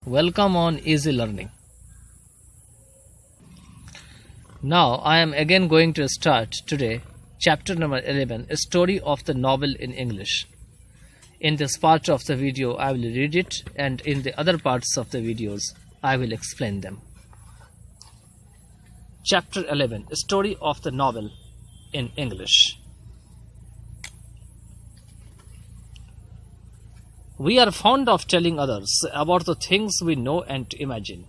Welcome on Easy Learning. Now I am again going to start today chapter number 11, a story of the novel in English. In this part of the video I will read it, and in the other parts of the videos I will explain them. Chapter 11, a story of the novel in English. We are fond of telling others about the things we know and imagine.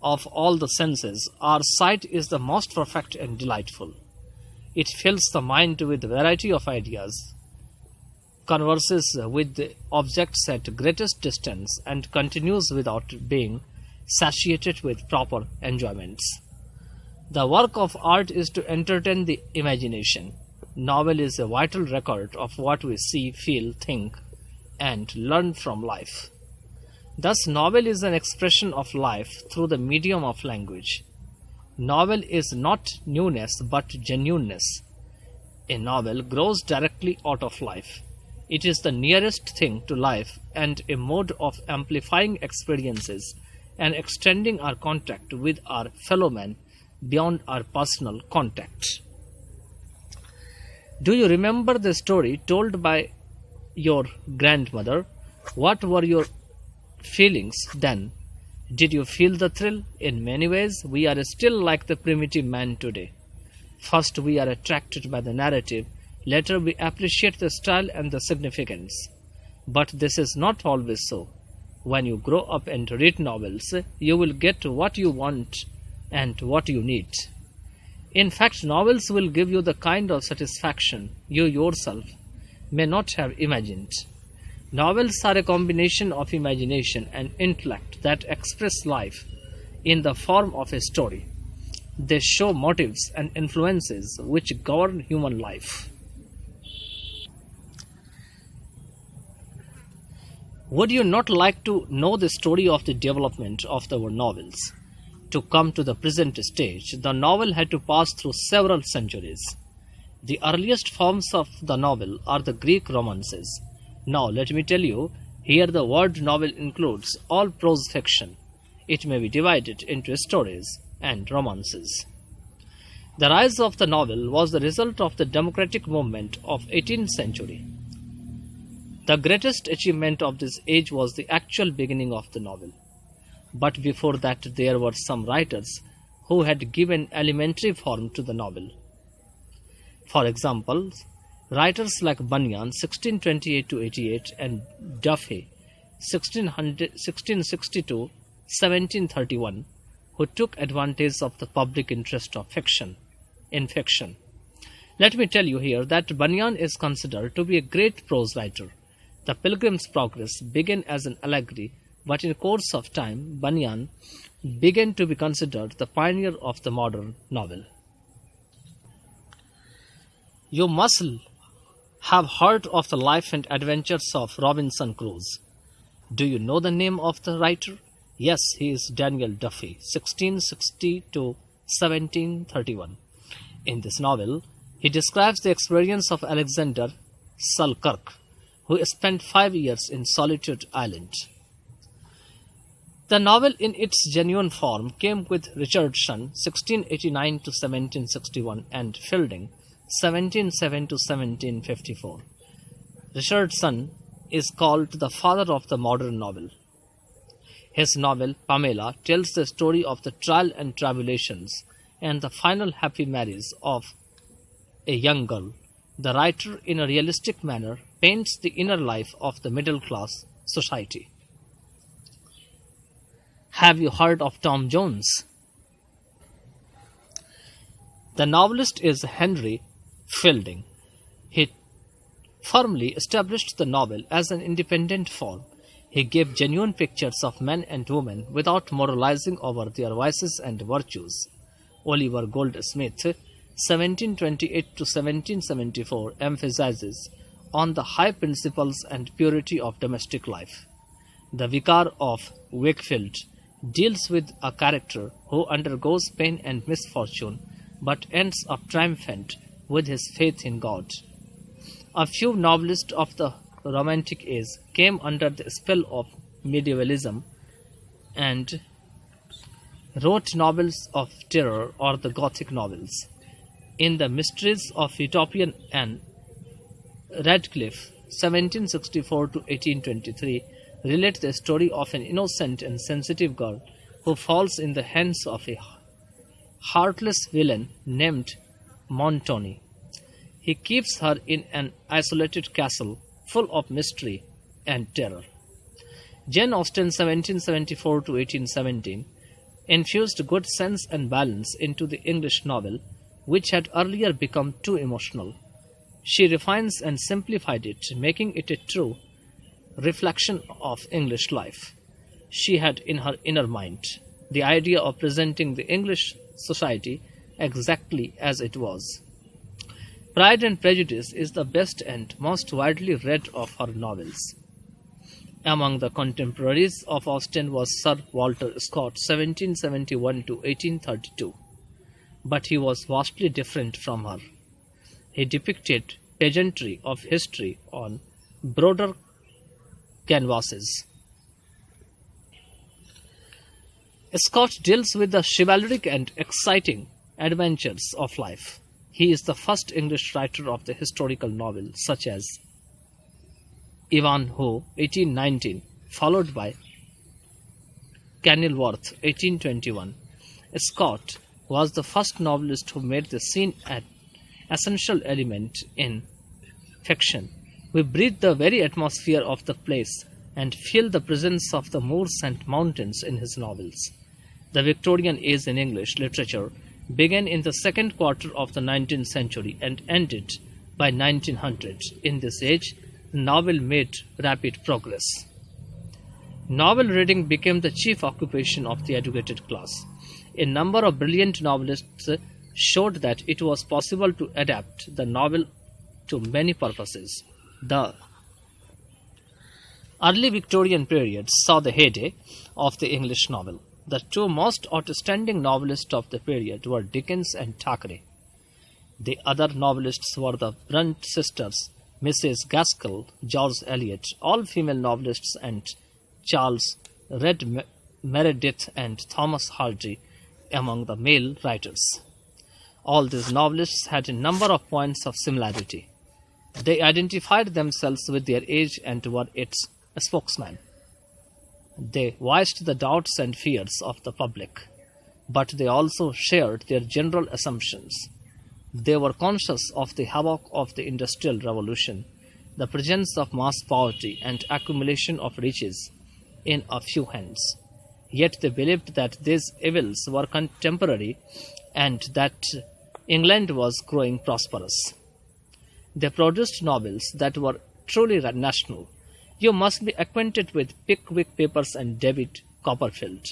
Of all the senses, our sight is the most perfect and delightful. It fills the mind with a variety of ideas, converses with the objects at greatest distance, and continues without being satiated with proper enjoyments. The work of art is to entertain the imagination. Novel is a vital record of what we see, feel, think, and learn from life. Thus, novel is an expression of life through the medium of language. Novel is not newness but genuineness. A novel grows directly out of life. It is the nearest thing to life and a mode of amplifying experiences and extending our contact with our fellow men beyond our personal contact. Do you remember the story told by your grandmother? What were your feelings then? Did you feel the thrill? In many ways, we are still like the primitive man today. First, we are attracted by the narrative. Later, we appreciate the style and the significance. But this is not always so. When you grow up and read novels, you will get what you want and what you need. In fact, novels will give you the kind of satisfaction you yourself may not have imagined. Novels are a combination of imagination and intellect that express life in the form of a story. They show motives and influences which govern human life. Would you not like to know the story of the development of our novels? To come to the present stage, the novel had to pass through several centuries. The earliest forms of the novel are the Greek romances. Now let me tell you, here the word novel includes all prose fiction. It may be divided into stories and romances. The rise of the novel was the result of the democratic movement of 18th century. The greatest achievement of this age was the actual beginning of the novel. But before that there were some writers who had given elementary form to the novel. For example, writers like Bunyan (1628–88) and Duffy (1662–1731), who took advantage of the public interest of fiction. Let me tell you here that Bunyan is considered to be a great prose writer. The Pilgrim's Progress began as an allegory, but in course of time, Bunyan began to be considered the pioneer of the modern novel. You must have heard of the life and adventures of Robinson Crusoe. Do you know the name of the writer? Yes, he is Daniel Duffy, 1660–1731. In this novel, he describes the experience of Alexander Selkirk, who spent 5 years in Solitude Island. The novel in its genuine form came with Richardson, 1689–1761, and Fielding, 1707–1754. Richardson is called the father of the modern novel. His novel, Pamela, tells the story of the trial and tribulations and the final happy marriage of a young girl. The writer, in a realistic manner, paints the inner life of the middle-class society. Have you heard of Tom Jones? The novelist is Henry Fielding. He firmly established the novel as an independent form. He gave genuine pictures of men and women without moralizing over their vices and virtues. Oliver Goldsmith, 1728–1774, emphasizes on the high principles and purity of domestic life. The Vicar of Wakefield deals with a character who undergoes pain and misfortune but ends up triumphant with his faith in God. A few novelists of the Romantic age came under the spell of medievalism and wrote novels of terror or the Gothic novels. In The Mysteries of Utopian Anne Radcliffe, 1764 to 1823, relates the story of an innocent and sensitive girl who falls in the hands of a heartless villain named Montoni. He keeps her in an isolated castle full of mystery and terror. Jane Austen, 1774 to 1817, infused good sense and balance into the English novel, which had earlier become too emotional. She refines and simplified it, making it a true reflection of English life. She had in her inner mind the idea of presenting the English society exactly as it was. Pride and Prejudice is the best and most widely read of her novels. Among the contemporaries of Austen was Sir Walter Scott, 1771 to 1832. But he was vastly different from her. He depicted pageantry of history on broader canvases. Scott deals with the chivalric and exciting adventures of life. He is the first English writer of the historical novel, such as Ivanhoe, 1819, followed by Kenilworth, 1821. Scott was the first novelist who made the scene an essential element in fiction. We breathe the very atmosphere of the place and feel the presence of the moors and mountains in his novels. The Victorian age in English literature began in the second quarter of the 19th century and ended by 1900. In this age, the novel made rapid progress. Novel reading became the chief occupation of the educated class. A number of brilliant novelists showed that it was possible to adapt the novel to many purposes. The early Victorian period saw the heyday of the English novel. The two most outstanding novelists of the period were Dickens and Thackeray. The other novelists were the Brunt sisters, Mrs. Gaskell, George Eliot, all female novelists, and Charles Read Meredith and Thomas Hardy among the male writers. All these novelists had a number of points of similarity. They identified themselves with their age and were its spokesman. They voiced the doubts and fears of the public, but they also shared their general assumptions. They were conscious of the havoc of the Industrial Revolution, the presence of mass poverty and accumulation of riches in a few hands. Yet they believed that these evils were contemporary and that England was growing prosperous. They produced novels that were truly national. You must be acquainted with Pickwick Papers and David Copperfield.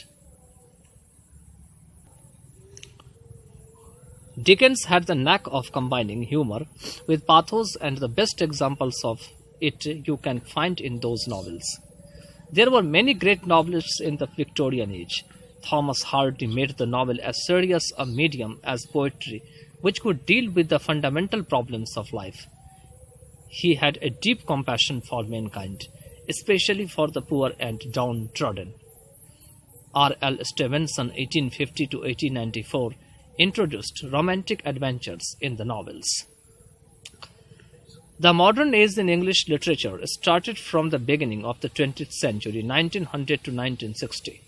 Dickens had the knack of combining humor with pathos, and the best examples of it you can find in those novels. There were many great novelists in the Victorian age. Thomas Hardy made the novel as serious a medium as poetry, which could deal with the fundamental problems of life. He had a deep compassion for mankind, especially for the poor and downtrodden. R. L. Stevenson, 1850 to 1894, introduced romantic adventures in the novels. The modern age in English literature started from the beginning of the 20th century, 1900 to 1960.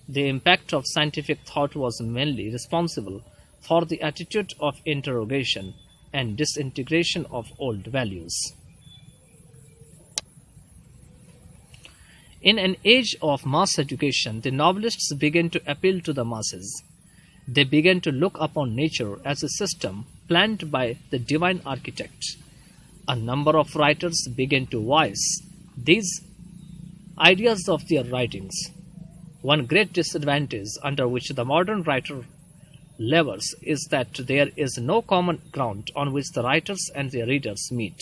The impact of scientific thought was mainly responsible for the attitude of interrogation and disintegration of old values. In an age of mass education, the novelists began to appeal to the masses. They began to look upon nature as a system planned by the divine architect. A number of writers began to voice these ideas of their writings. One great disadvantage under which the modern writer labors is that there is no common ground on which the writers and their readers meet.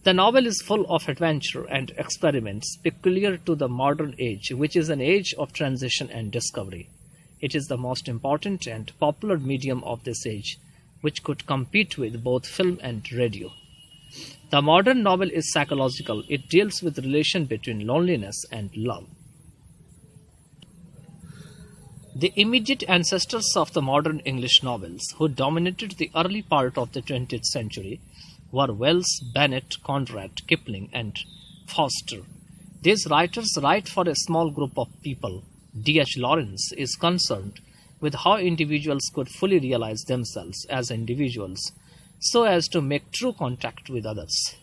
The novel is full of adventure and experiments peculiar to the modern age, which is an age of transition and discovery. It is the most important and popular medium of this age, which could compete with both film and radio. The modern novel is psychological. It deals with the relation between loneliness and love. The immediate ancestors of the modern English novels, who dominated the early part of the 20th century, were Wells, Bennett, Conrad, Kipling, and Forster. These writers write for a small group of people. D.H. Lawrence is concerned with how individuals could fully realize themselves as individuals so as to make true contact with others.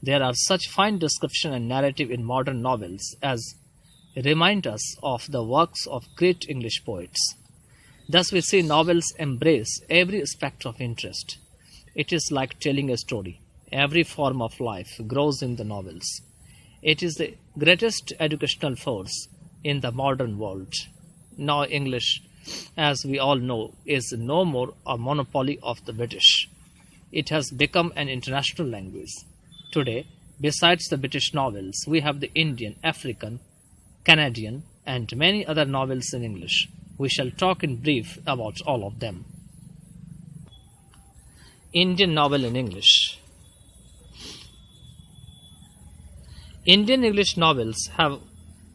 There are such fine description and narrative in modern novels as remind us of the works of great English poets. Thus we see novels embrace every aspect of interest. It is like telling a story. Every form of life grows in the novels. It is the greatest educational force in the modern world. Now English, as we all know, is no more a monopoly of the British. It has become an international language. Today, besides the British novels, we have the Indian, African, Canadian, and many other novels in English. We shall talk in brief about all of them. Indian novel in English. Indian English novels have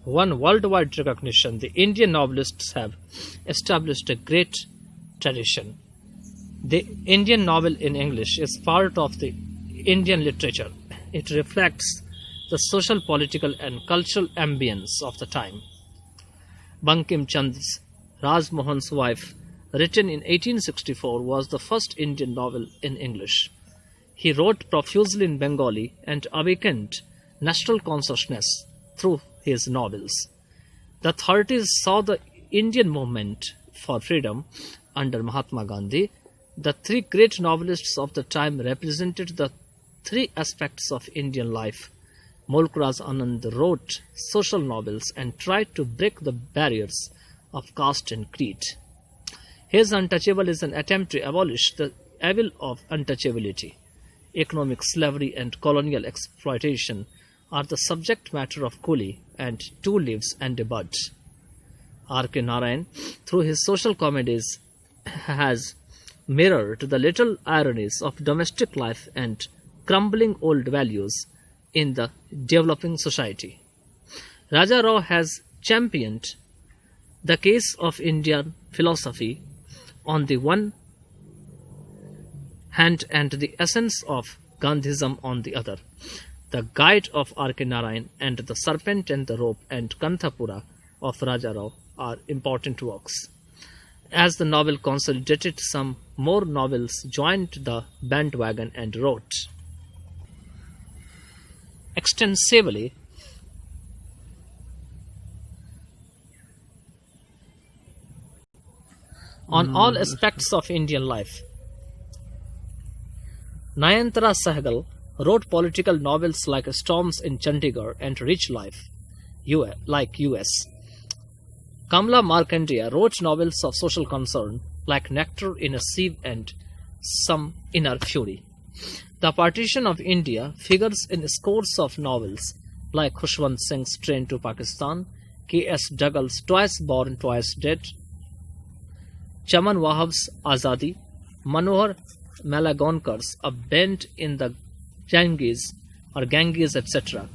won worldwide recognition. The Indian novelists have established a great tradition. The Indian novel in English is part of the Indian literature. It reflects the social, political, and cultural ambience of the time. Bankim Chand's Raj Mohan's Wife, written in 1864, was the first Indian novel in English. He wrote profusely in Bengali and awakened national consciousness through his novels. The 30s saw the Indian movement for freedom under Mahatma Gandhi. The three great novelists of the time represented the three aspects of Indian life. Mulk Raj Anand wrote social novels and tried to break the barriers of caste and creed. His Untouchable is an attempt to abolish the evil of untouchability. Economic slavery and colonial exploitation are the subject matter of Coolie and Two Leaves and a Bud. R.K. Narayan, through his social comedies, has mirrored the little ironies of domestic life and crumbling old values in the developing society. Raja Rao has championed the case of Indian philosophy on the one hand and the essence of Gandhism on the other. The Guide of R.K. Narayan and The Serpent and the Rope and Kanthapura of Raja Rao are important works. As the novel consolidated, some more novels joined the bandwagon and wrote extensively on all aspects of Indian life. Nayantara Sahgal wrote political novels like Storms in Chandigarh and Rich Life, like US. Kamla Markandeya wrote novels of social concern like Nectar in a Sieve and Some Inner Fury. The partition of India figures in scores of novels like Khushwant Singh's Train to Pakistan, K.S. Dougall's Twice Born, Twice Dead, Chaman Wahab's Azadi, Manohar Malagonkar's A Bend in the Ganges, etc.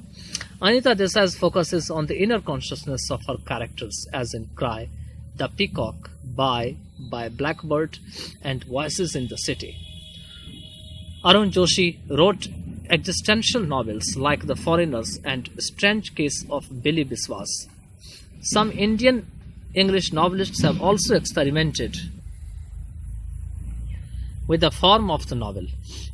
Anita Desai's focuses on the inner consciousness of her characters, as in Cry, The Peacock, by Blackbird, and Voices in the City. Arun Joshi wrote existential novels like The Foreigners and Strange Case of Billy Biswas. Some Indian English novelists have also experimented with the form of the novel.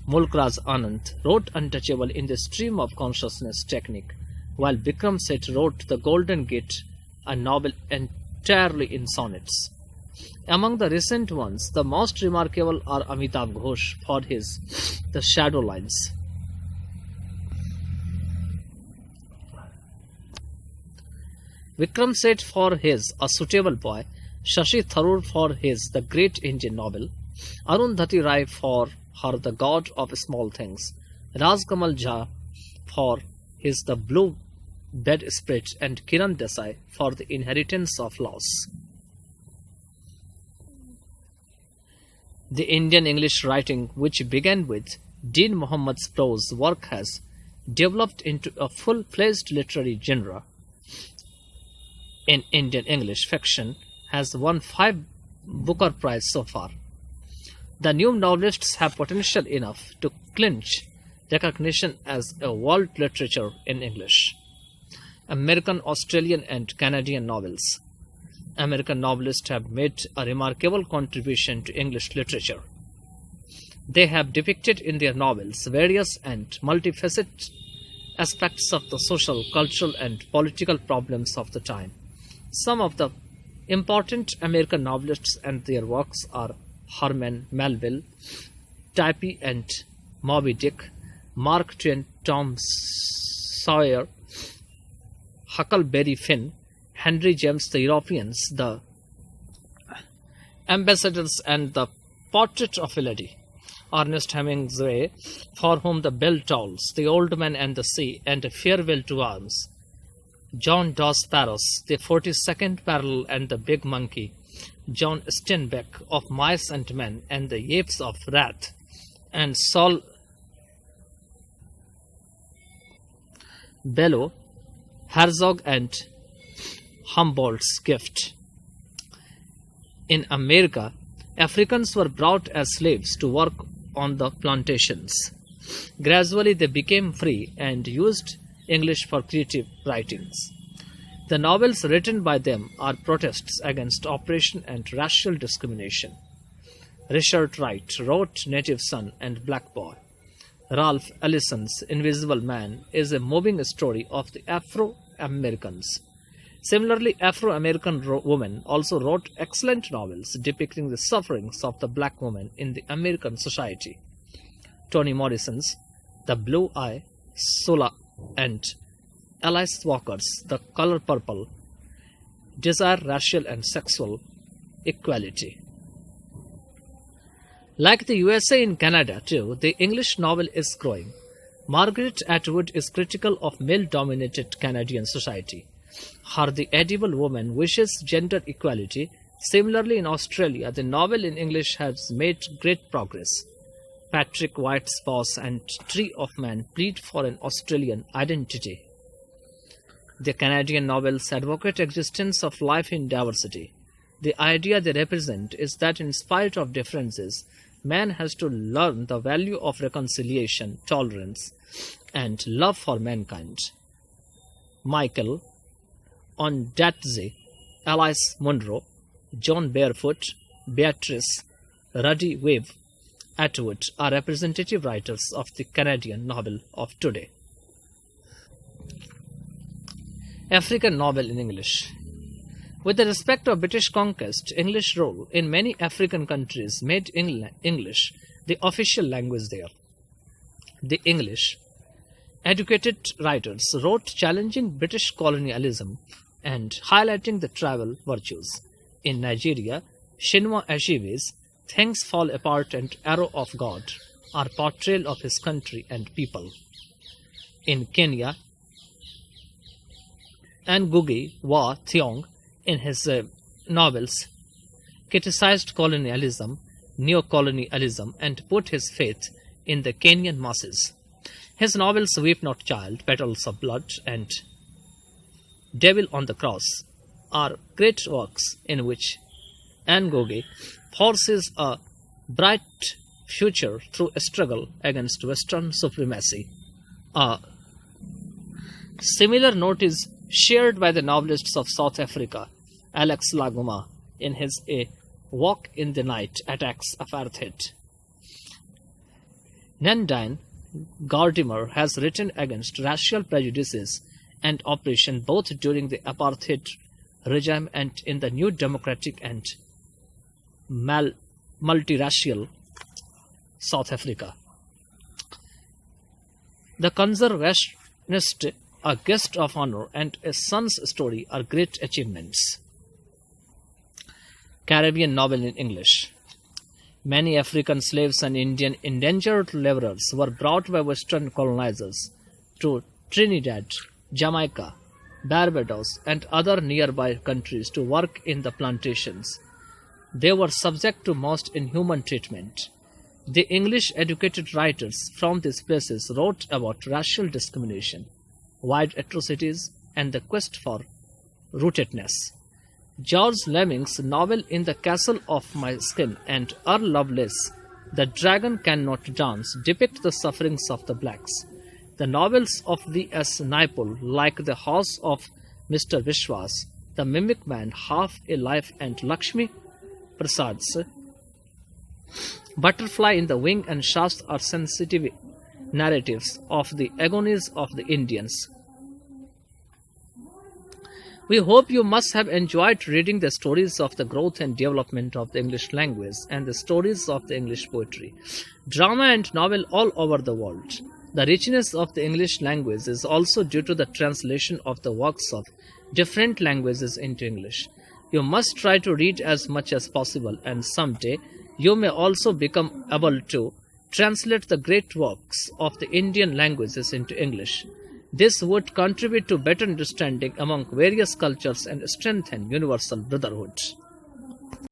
Mulk Raj Anand wrote Untouchable in the stream of consciousness technique, while Vikram Seth wrote The Golden Gate, a novel entirely in sonnets. Among the recent ones, the most remarkable are Amitabh Ghosh for his The Shadow Lines. Vikram Seth for his A Suitable Boy, Shashi Tharoor for his The Great Indian Novel, Arundhati Rai for her The God of Small Things, Rajkamal Jha for his The Blue Bedspread, and Kiran Desai for The Inheritance of Loss. The Indian English writing, which began with Dean Muhammad's prose work, has developed into a full-fledged literary genre. In Indian English, fiction has won 5 Booker Prize so far. The new novelists have potential enough to clinch recognition as a world literature in English. American, Australian, and Canadian novels. American novelists have made a remarkable contribution to English literature. They have depicted in their novels various and multifaceted aspects of the social, cultural, and political problems of the time. Some of the important American novelists and their works are Herman Melville, Duffy and Moby Dick, Mark Twain, Tom Sawyer, Huckleberry Finn, Henry James, the Europeans, the Ambassadors, and the Portrait of a Lady. Ernest Hemingway, For Whom the Bell Tolls, The Old Man and the Sea, and A Farewell to Arms. John Dos Passos, The 42nd Parallel and the Big Monkey. John Steinbeck, Of Mice and Men and the Apes of Wrath, and Saul Bellow, Herzog and Humboldt's Gift. In America, Africans were brought as slaves to work on the plantations. Gradually they became free and used English for creative writings. The novels written by them are protests against oppression and racial discrimination. Richard Wright wrote Native Son and Black Boy. Ralph Ellison's Invisible Man is a moving story of the Afro-Americans. Similarly, Afro-American women also wrote excellent novels depicting the sufferings of the black woman in the American society. Toni Morrison's The Blue Eye, Sula, and Alice Walker's The Color Purple desire racial and sexual equality. Like the USA and Canada too, the English novel is growing. Margaret Atwood is critical of male-dominated Canadian society. Her The Edible Woman wishes gender equality. Similarly, in Australia, the novel in English has made great progress. Patrick White's Boss and Tree of Man plead for an Australian identity. The Canadian novels advocate existence of life in diversity. The idea they represent is that in spite of differences, man has to learn the value of reconciliation, tolerance, and love for mankind. Michael Ondaatje, Alice Munro, John Barefoot, Beatrice Ruddy Wave Atwood are representative writers of the Canadian novel of today. African novel in English. With the respect of British conquest, English rule in many African countries made English the official language there. The English educated writers wrote challenging British colonialism and highlighting the tribal virtues. In Nigeria, Chinua Achebe's Things Fall Apart and Arrow of God are portrayal of his country and people. In Kenya, Ngugi wa Thiong'o, in his novels, criticized colonialism, neo-colonialism, and put his faith in the Kenyan masses. His novels Weep Not Child, Petals of Blood, and Devil on the Cross are great works in which Ngugi forces a bright future through a struggle against Western supremacy. A similar note is shared by the novelists of South Africa, Alex Laguma, in his A Walk in the Night Attacks Apartheid. Nadine Gordimer has written against racial prejudices and oppression both during the apartheid regime and in the new democratic and multiracial South Africa. The Conservationist, A Guest of Honor, and A Son's Story are great achievements. Caribbean novel in English. Many African slaves and Indian indentured laborers were brought by Western colonizers to Trinidad, Jamaica, Barbados, and other nearby countries to work in the plantations. They were subject to most inhuman treatment. The English educated writers from these places wrote about racial discrimination, wild atrocities, and the quest for rootedness. George Lemming's novel In the Castle of My Skin and Earl Lovelace, The Dragon Cannot Dance, depict the sufferings of the blacks. The novels of V.S. Naipaul, like The House of Mr. Vishwas, The Mimic Man, Half a Life, and Lakshmi Prasad's Butterfly in the Wing and Shastra are sensitive narratives of the agonies of the Indians. We hope you must have enjoyed reading the stories of the growth and development of the English language and the stories of the English poetry, drama and novel all over the world. The richness of the English language is also due to the translation of the works of different languages into English. You must try to read as much as possible, and someday you may also become able to translate the great works of the Indian languages into English. This would contribute to better understanding among various cultures and strengthen universal brotherhood.